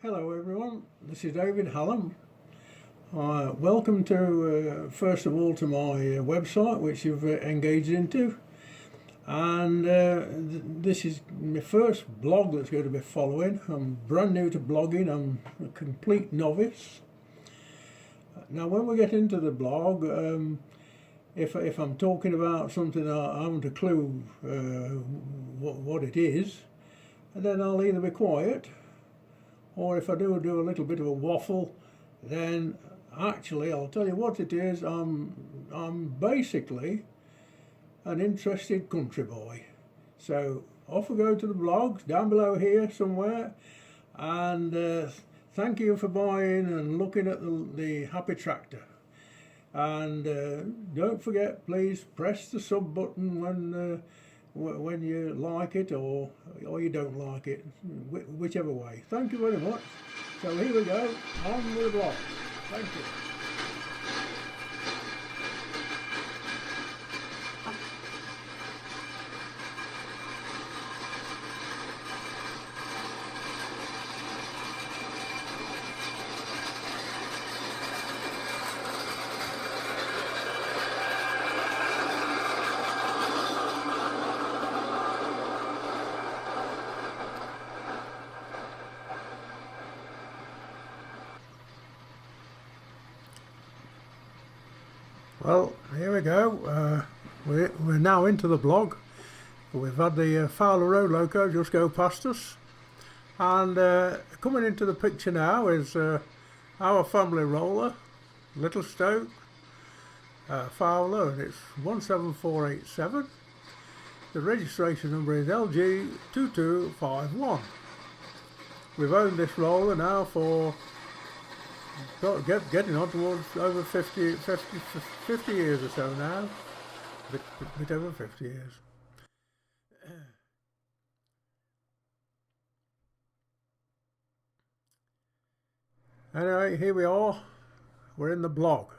Hello everyone, this is David Hallam. Welcome to, first of all, to my website which you've engaged into, and this is my first blog that's going to be following. I'm brand new to blogging, I'm a complete novice. Now when we get into the blog, if I'm talking about something I haven't a clue what it is, then I'll either be quiet, or if I do a little bit of a waffle, then actually I'll tell you what it is. I'm basically an interested country boy. So off we go to the blogs down below here somewhere, and thank you for buying and looking at the happy tractor. And don't forget, please press the sub button when you like it or you don't like it, whichever way. Thank you very much. So here we go, on with the blog. Thank you. Well, here we go. We're now into the blog. We've had the Fowler Road loco just go past us, and coming into the picture now is our family roller, Little Stoke Fowler, and it's 17487. The registration number is LG2251. We've owned this roller now for getting on towards over 50 years or so now. A bit over 50 years. Anyway, here we are. We're in the blog.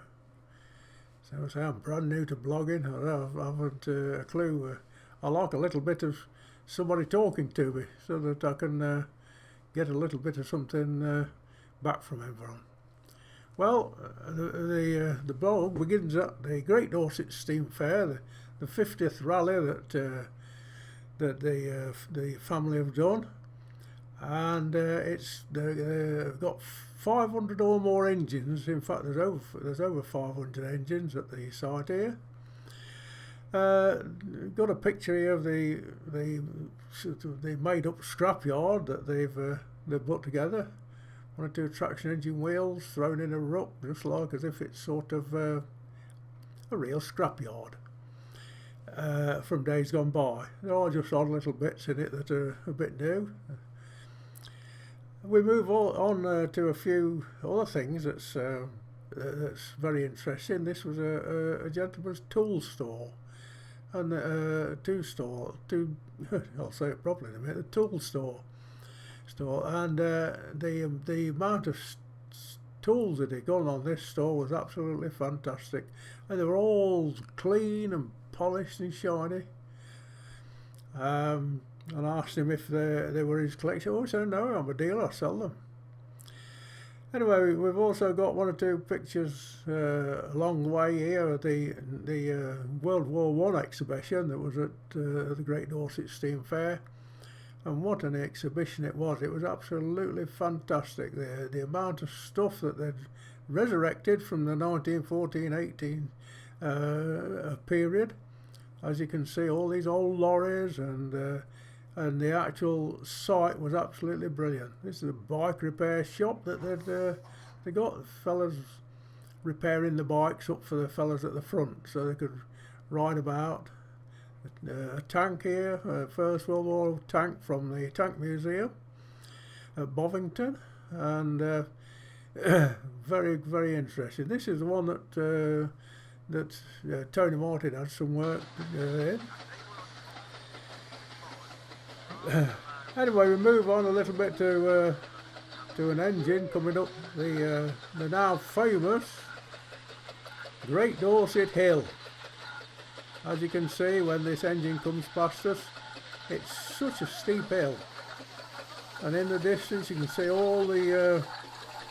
So I say I'm brand new to blogging. I haven't a clue. I like a little bit of somebody talking to me so that I can get a little bit of something back from everyone. Well, the blog begins at the Great Dorset Steam Fair, the 50th rally that the family have done, and they've got 500 or more engines. In fact, there's over 500 engines at the site here. Got a picture here of the made-up scrapyard that they've put together. One or two traction engine wheels thrown in a ruck, just like as if it's sort of a real scrapyard from days gone by. There are just odd little bits in it that are a bit new. We move on to a few other things that's very interesting. This was a gentleman's tool store, and I'll say it properly in a minute, a tool store, and the amount of tools that had gone on this store was absolutely fantastic, and they were all clean and polished and shiny. And I asked him if they were his collection. Oh, he said, no, I'm a dealer, I sell them. Anyway, we've also got one or two pictures along the way here of the World War I exhibition that was at the Great Dorset Steam Fair. And what an exhibition it was. It was absolutely fantastic. The amount of stuff that they'd resurrected from the 1914-18 period. As you can see, all these old lorries, and the actual site was absolutely brilliant. This is a bike repair shop that they got fellas repairing the bikes up for the fellas at the front so they could ride about. A tank here, First World War tank from the Tank Museum at Bovington, and very, very interesting. This is the one that Tony Martin had some work in. Anyway, we move on a little bit to an engine coming up the now famous Great Dorset Hill. As you can see, when this engine comes past us, it's such a steep hill. and in the distance you can see all the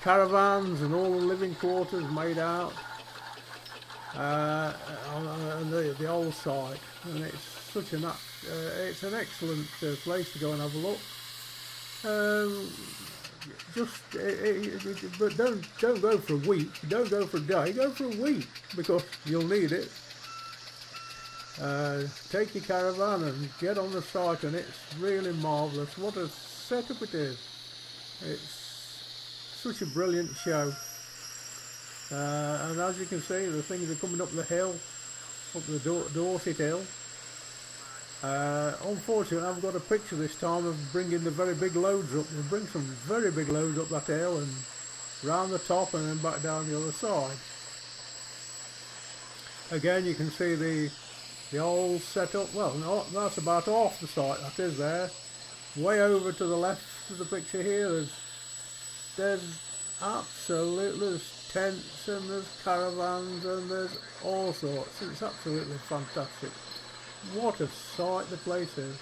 caravans and all the living quarters made out on the old site, and it's such it's an excellent place to go and have a look. But don't go for a week, don't go for a day, go for a week, because you'll need it. Take your caravan and get on the site, and it's really marvellous. What a setup it is. It's such a brilliant show. And as you can see, the things are coming up the hill, up the Dorset Hill. Unfortunately, I haven't got a picture this time of bringing the very big loads up. We'll bring some very big loads up that hill and round the top and then back down the other side. Again, you can see the old setup. Well, no, that's about half the site that is there. Way over to the left of the picture here, there's tents and there's caravans and there's all sorts. It's absolutely fantastic. What a sight the place is.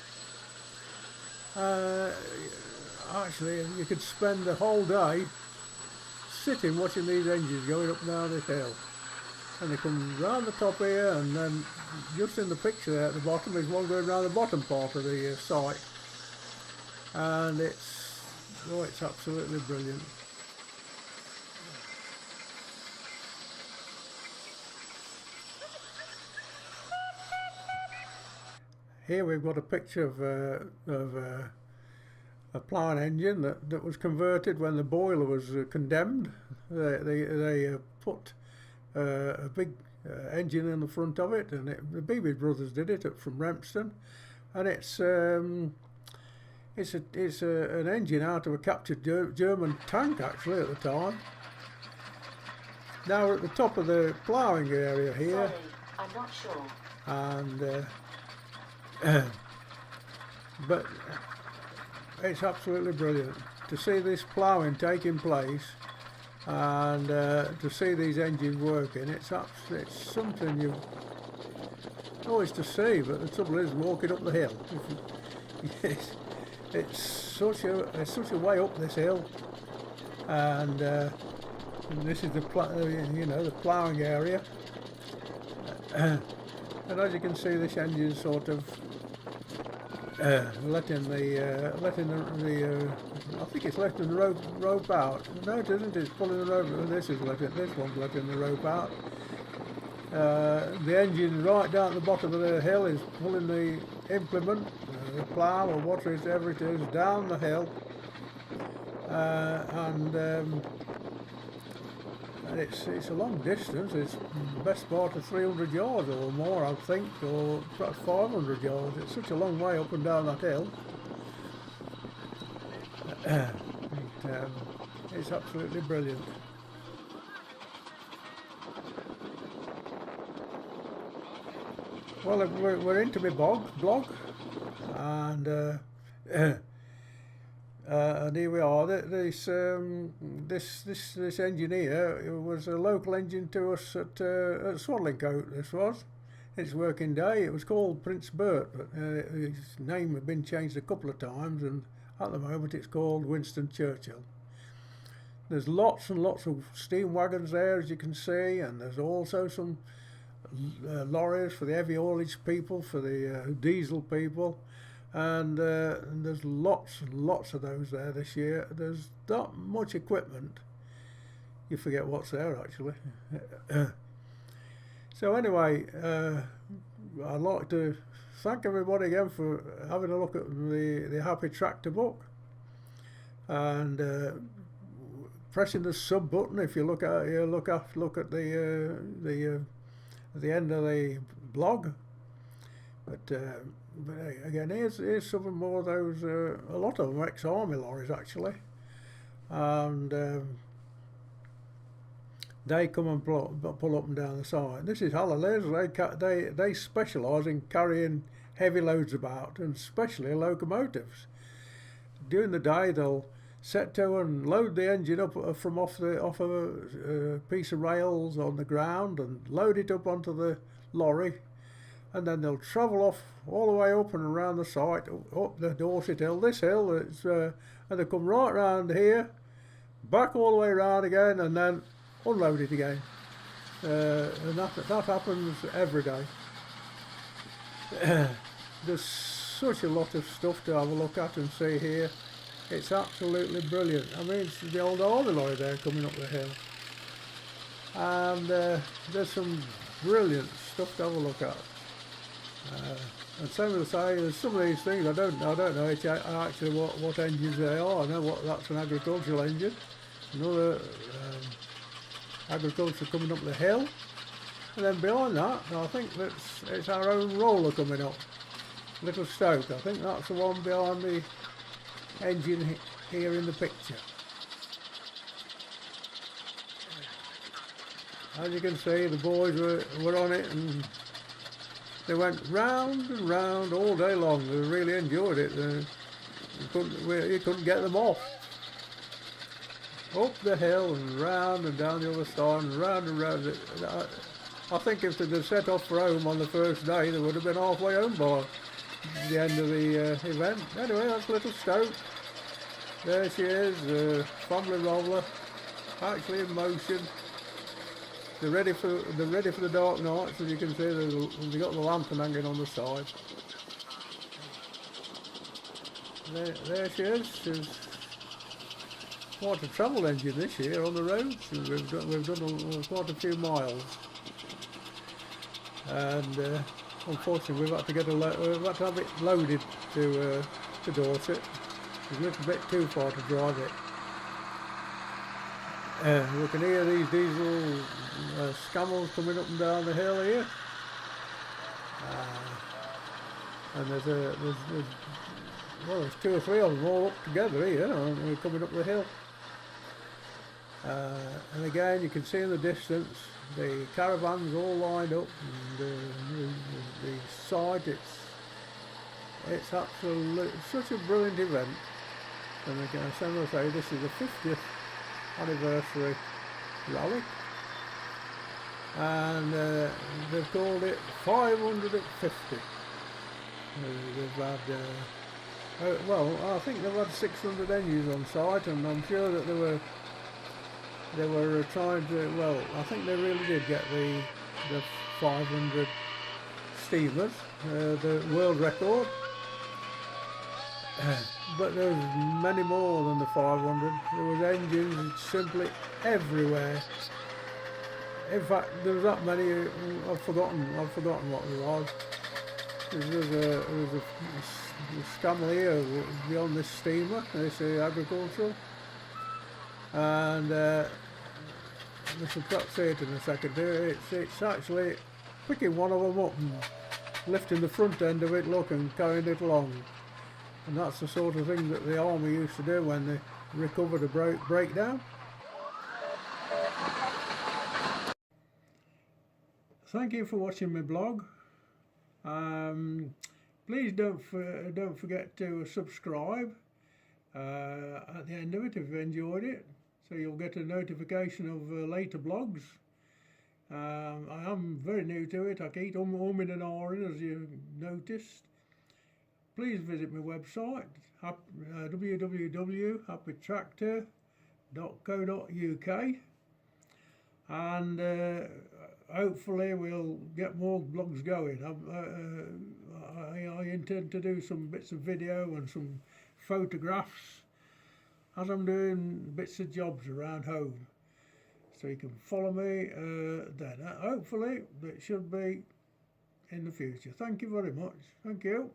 Actually, you could spend the whole day sitting watching these engines going up and down this hill. And they come round the top here, and then just in the picture there at the bottom is one going round the bottom part of the site. And it's absolutely brilliant. Here we've got a picture of a ploughing engine that was converted when the boiler was condemned. They put a big engine in the front of it, and the Beebe brothers did it from Rempston, and it's an engine out of a captured German tank actually at the time. Now we're at the top of the ploughing area here. Sorry, I'm not sure. And but it's absolutely brilliant to see this ploughing taking place and to see these engines working. It's something you always to see, but the trouble is walking up the hill. It's such a way up this hill, and this is the ploughing area. And as you can see, this engine sort of letting the I think it's letting the rope out. No, it isn't. It's pulling the rope. This one's letting the rope out. The engine right down at the bottom of the hill is pulling the implement, the plough or whatever it is, down the hill, and it's a long distance. It's the best part of 300 yards or more, I think, or perhaps 500 yards. It's such a long way up and down that hill. It's absolutely brilliant. Well, we're into my blog, and here we are. This engineer was a local engine to us at Swadlincote. This was its working day. It was called Prince Bert, but his name had been changed a couple of times, and at the moment it's called Winston Churchill. There's lots and lots of steam wagons there, as you can see, and there's also some lorries for the heavy haulage people, for the diesel people. And there's lots and lots of those there this year. There's not much equipment. You forget what's there actually. So anyway, I'd like to thank everybody again for having a look at the Happy Tractor book, and pressing the sub button if you look at the end of the blog. But again, here's some more of those. A lot of them are ex-army lorries actually, and they come and pull up and down the side. This is Hallilays. They specialise in carrying heavy loads about, and especially locomotives. During the day, they'll set to and load the engine up from off a piece of rails on the ground and load it up onto the lorry. And then they'll travel off all the way up and around the site, up the Dorset Hill. This hill is and they come right round here, back all the way round again, and then unload it again. And that happens every day. There's such a lot of stuff to have a look at and see here. It's absolutely brilliant. I mean, it's the old army lorry there coming up the hill, and there's some brilliant stuff to have a look at. And some will say some of these things I don't know actually what engines they are. I know that's an agricultural engine, another agriculture coming up the hill, and then behind that I think it's our own roller coming up, Little Stoke. I think that's the one behind the engine here in the picture. As you can see, the boys were on it, and they went round and round all day long. They really enjoyed it. You couldn't get them off. Up the hill and round and down the other side and round and round. I think if they'd have set off for home on the first day, they would have been halfway home by the end of the event. Anyway, that's Little Stoke. There she is, the family roller, actually in motion. They're ready for the dark nights. As you can see, they've got the lantern hanging on the side. There she is. She's quite a travel engine this year on the roads. We've done quite a few miles, and unfortunately we've had to have it loaded to Dorset. It's a little bit too far to drive it. We can hear these diesel scammels coming up and down the hill here, and there's two or three of them all up together here, and we're coming up the hill. And again, you can see in the distance the caravans all lined up, and the site. It's absolutely such a brilliant event. And again, as I say, this is the 50th anniversary rally, and they've called it 550. They've had well, I think they've had 600 engines on site, and I'm sure that they were trying to, well, I think they really did get the 500 steamers, the world record. But there was many more than the 500. There was engines simply everywhere. In fact, there was that many. I've forgotten what there was. There was a scammer here beyond this steamer. They say agricultural, and we should perhaps see it in a second. It's actually picking one of them up and lifting the front end of it, look, and carrying it along. And that's the sort of thing that the army used to do when they recovered a breakdown. Thank you for watching my blog. Please don't forget to subscribe at the end of it if you enjoyed it, so you'll get a notification of later blogs. I am very new to it. I keep umming and ahhing, as you noticed. Please visit my website, www.happytractor.co.uk, and hopefully we'll get more blogs going. I intend to do some bits of video and some photographs as I'm doing bits of jobs around home, so you can follow me then. Hopefully it should be in the future. Thank you very much. Thank you.